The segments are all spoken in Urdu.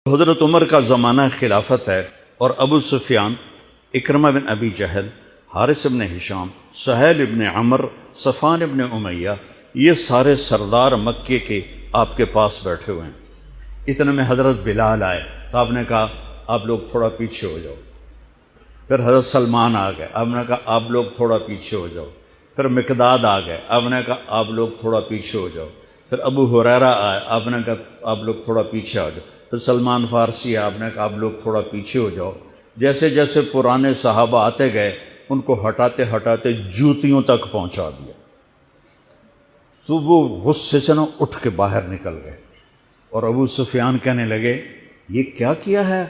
حضرت عمر کا زمانہ خلافت ہے اور ابو سفیان، اکرمہ بن ابی جہل، حارث بن ہشام، سہیل بن عمر، صفوان بن امیہ، یہ سارے سردار مکے کے آپ کے پاس بیٹھے ہوئے ہیں۔ اتنے میں حضرت بلال آئے تو آپ نے کہا آپ لوگ تھوڑا پیچھے ہو جاؤ۔ پھر حضرت سلمان آ گئے، آپ نے کہا آپ لوگ تھوڑا پیچھے ہو جاؤ۔ پھر مقداد آ گئے، آپ نے کہا آپ لوگ تھوڑا پیچھے ہو جاؤ۔ پھر ابو ہریرہ آئے، آپ نے کہا آپ لوگ تھوڑا پیچھے آ جاؤ۔ پھر سلمان فارسی آئے، آپ نے کہا آپ لوگ تھوڑا پیچھے ہو جاؤ۔ جیسے جیسے پرانے صحابہ آتے گئے ان کو ہٹاتے ہٹاتے جوتیوں تک پہنچا دیا، تو وہ غصے سے اٹھ کے باہر نکل گئے۔ اور ابو سفیان کہنے لگے یہ کیا کیا ہے؟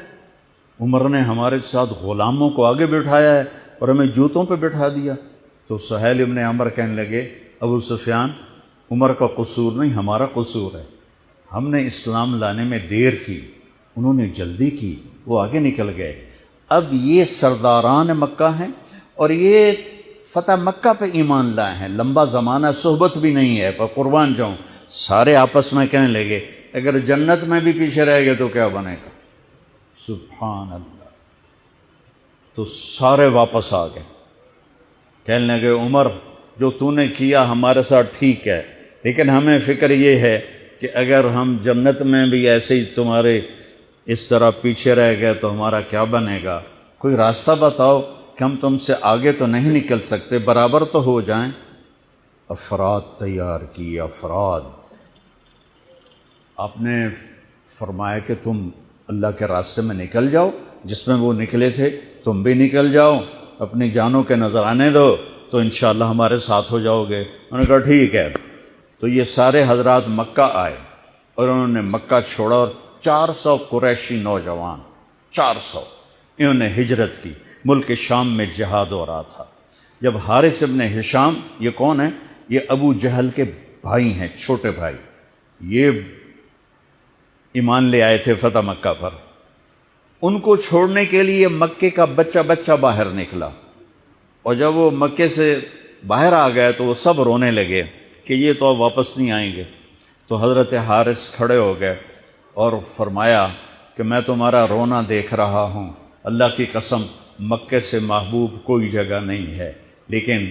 عمر نے ہمارے ساتھ غلاموں کو آگے بٹھایا ہے اور ہمیں جوتوں پہ بٹھا دیا۔ تو سہیل ابن عمر کہنے لگے ابو سفیان، عمر کا قصور نہیں، ہمارا قصور ہے۔ ہم نے اسلام لانے میں دیر کی، انہوں نے جلدی کی، وہ آگے نکل گئے۔ اب یہ سرداران مکہ ہیں اور یہ فتح مکہ پہ ایمان لائے ہیں، لمبا زمانہ صحبت بھی نہیں ہے، پر قربان جاؤں۔ سارے آپس میں کہنے لگے اگر جنت میں بھی پیچھے رہ گئے تو کیا بنے گا؟ سبحان اللہ۔ تو سارے واپس آ گئے، کہنے لگے عمر جو تو نے کیا ہمارے ساتھ ٹھیک ہے، لیکن ہمیں فکر یہ ہے کہ اگر ہم جنت میں بھی ایسے ہی تمہارے اس طرح پیچھے رہ گئے تو ہمارا کیا بنے گا؟ کوئی راستہ بتاؤ کہ ہم تم سے آگے تو نہیں نکل سکتے، برابر تو ہو جائیں۔ افراد تیار کی، افراد۔ آپ نے فرمایا کہ تم اللہ کے راستے میں نکل جاؤ، جس میں وہ نکلے تھے تم بھی نکل جاؤ، اپنی جانوں کے نذرانے دو تو انشاءاللہ ہمارے ساتھ ہو جاؤ گے۔ انہوں نے کہا ٹھیک ہے۔ تو یہ سارے حضرات مکہ آئے اور انہوں نے مکہ چھوڑا، اور 400 قریشی نوجوان، 400 انہوں نے ہجرت کی۔ ملک شام میں جہاد ہو رہا تھا۔ جب حارث ابن ہشام، یہ کون ہے؟ یہ ابو جہل کے بھائی ہیں، چھوٹے بھائی، یہ ایمان لے آئے تھے فتح مکہ پر۔ ان کو چھوڑنے کے لیے مکے کا بچہ بچہ باہر نکلا، اور جب وہ مکے سے باہر آ گئے تو وہ سب رونے لگے کہ یہ تو اب واپس نہیں آئیں گے۔ تو حضرت حارث کھڑے ہو گئے اور فرمایا کہ میں تمہارا رونا دیکھ رہا ہوں، اللہ کی قسم مکے سے محبوب کوئی جگہ نہیں ہے، لیکن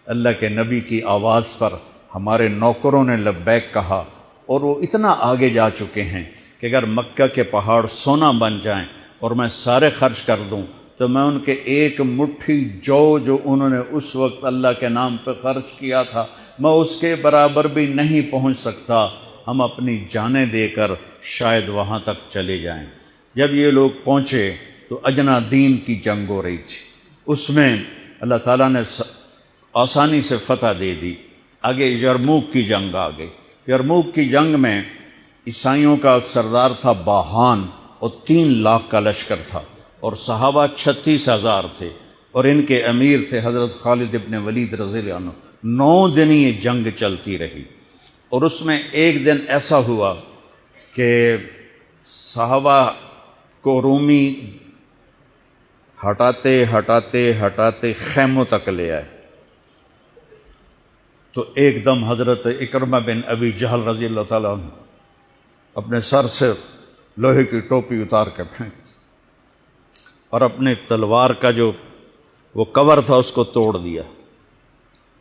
اللہ کے نبی کی آواز پر ہمارے نوکروں نے لبیک کہا، اور وہ اتنا آگے جا چکے ہیں کہ اگر مکہ کے پہاڑ سونا بن جائیں اور میں سارے خرچ کر دوں تو میں ان کے ایک مٹھی جو انہوں نے اس وقت اللہ کے نام پہ خرچ کیا تھا میں اس کے برابر بھی نہیں پہنچ سکتا۔ ہم اپنی جانیں دے کر شاید وہاں تک چلے جائیں۔ جب یہ لوگ پہنچے تو اجنا دین کی جنگ ہو رہی تھی، اس میں اللہ تعالیٰ نے آسانی سے فتح دے دی۔ آگے یرموک کی جنگ آ گئی۔ یرموک کی جنگ میں عیسائیوں کا سردار تھا باہان، اور 3 لاکھ کا لشکر تھا، اور صحابہ 36,000 تھے، اور ان کے امیر تھے حضرت خالد ابن ولید رضی اللہ عنہ۔ 9 دن یہ جنگ چلتی رہی، اور اس میں ایک دن ایسا ہوا کہ صحابہ کو رومی ہٹاتے ہٹاتے ہٹاتے خیموں تک لے آئے۔ تو ایک دم حضرت اکرمہ بن ابی جہل رضی اللہ تعالیٰ عنہ اپنے سر سے لوہے کی ٹوپی اتار کے پھینک دی، اور اپنے تلوار کا جو وہ کور تھا اس کو توڑ دیا،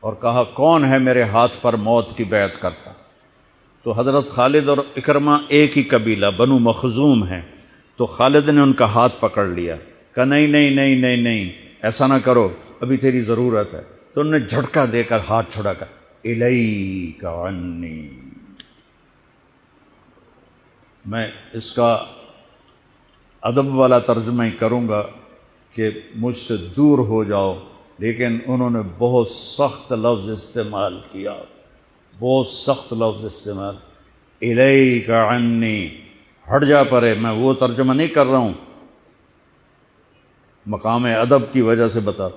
اور کہا کون ہے میرے ہاتھ پر موت کی بیعت کرتا؟ تو حضرت خالد اور اکرمہ ایک ہی قبیلہ بنو مخزوم ہیں، تو خالد نے ان کا ہاتھ پکڑ لیا، کہا نہیں نہیں نہیں نہیں نہیں، ایسا نہ کرو، ابھی تیری ضرورت ہے۔ تو انہوں نے جھٹکا دے کر ہاتھ چھڑا کر الیک عنی۔ میں اس کا ادب والا ترجمہ ہی کروں گا کہ مجھ سے دور ہو جاؤ، لیکن انہوں نے بہت سخت لفظ استعمال کیا، بہت سخت لفظ استعمال، الیک عنی، ہٹ جا پرے۔ میں وہ ترجمہ نہیں کر رہا ہوں، مقام ادب کی وجہ سے بتا،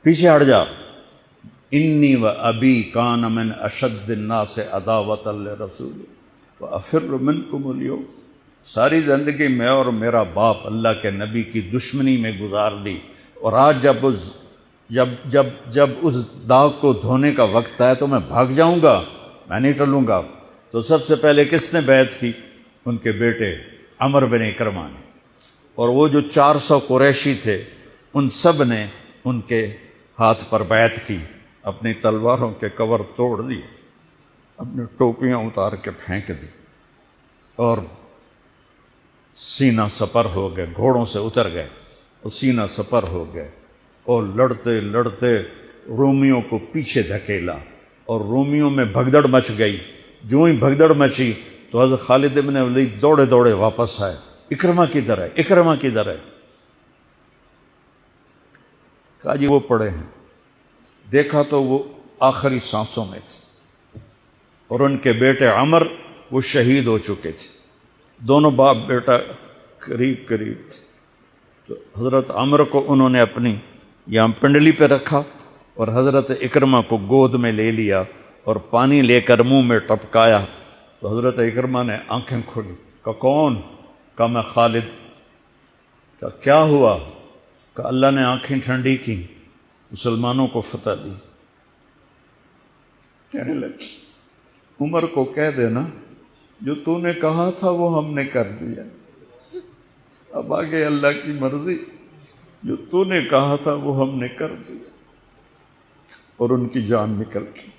پیچھے ہٹ جا۔ انی و ابی کان من اشد الناس عداوۃ لرسول وافر منکم اليوم۔ ساری زندگی میں اور میرا باپ اللہ کے نبی کی دشمنی میں گزار دی، اور آج جب اس داغ کو دھونے کا وقت آئے تو میں بھاگ جاؤں گا، میں نہیں ٹلوں گا۔ تو سب سے پہلے کس نے بیعت کی؟ ان کے بیٹے عمر بن اکرمہ نے، اور وہ جو 400 قریشی تھے ان سب نے ان کے ہاتھ پر بیعت کی، اپنی تلواروں کے کور توڑ دیے، اپنی ٹوپیاں اتار کے پھینک دی، اور سینہ سپر ہو گئے، گھوڑوں سے اتر گئے اور سینہ سپر ہو گئے، اور لڑتے لڑتے رومیوں کو پیچھے دھکیلا، اور رومیوں میں بھگدڑ مچ گئی۔ جو ہی بھگدڑ مچی تو حضرت خالد بن ولید دوڑے دوڑے واپس آئے، اکرمہ کدھر ہے، اکرمہ کدھر ہے؟ کہا جی وہ پڑے ہیں۔ دیکھا تو وہ آخری سانسوں میں تھے، اور ان کے بیٹے عمر وہ شہید ہو چکے تھے، دونوں باپ بیٹا قریب قریب تھے۔ تو حضرت عمر کو انہوں نے اپنی یہاں پنڈلی پہ رکھا، اور حضرت اکرمہ کو گود میں لے لیا اور پانی لے کر منہ میں ٹپکایا۔ تو حضرت اکرمہ نے آنکھیں کھولی، کہا کون؟ کہا میں خالد۔ کہا کیا ہوا؟ کہ اللہ نے آنکھیں ٹھنڈی کی، مسلمانوں کو فتح دی۔ کہنے لگے عمر کو کہہ دینا جو تو نے کہا تھا وہ ہم نے کر دیا، اب آگے اللہ کی مرضی، جو تو نے کہا تھا وہ ہم نے کر دیا۔ اور ان کی جان نکل گئی،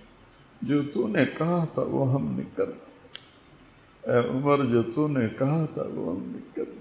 جو تو نے کہا تھا وہ ہم نے کر دیا، اے عمر جو تو نے کہا تھا وہ ہم نے کر دیا۔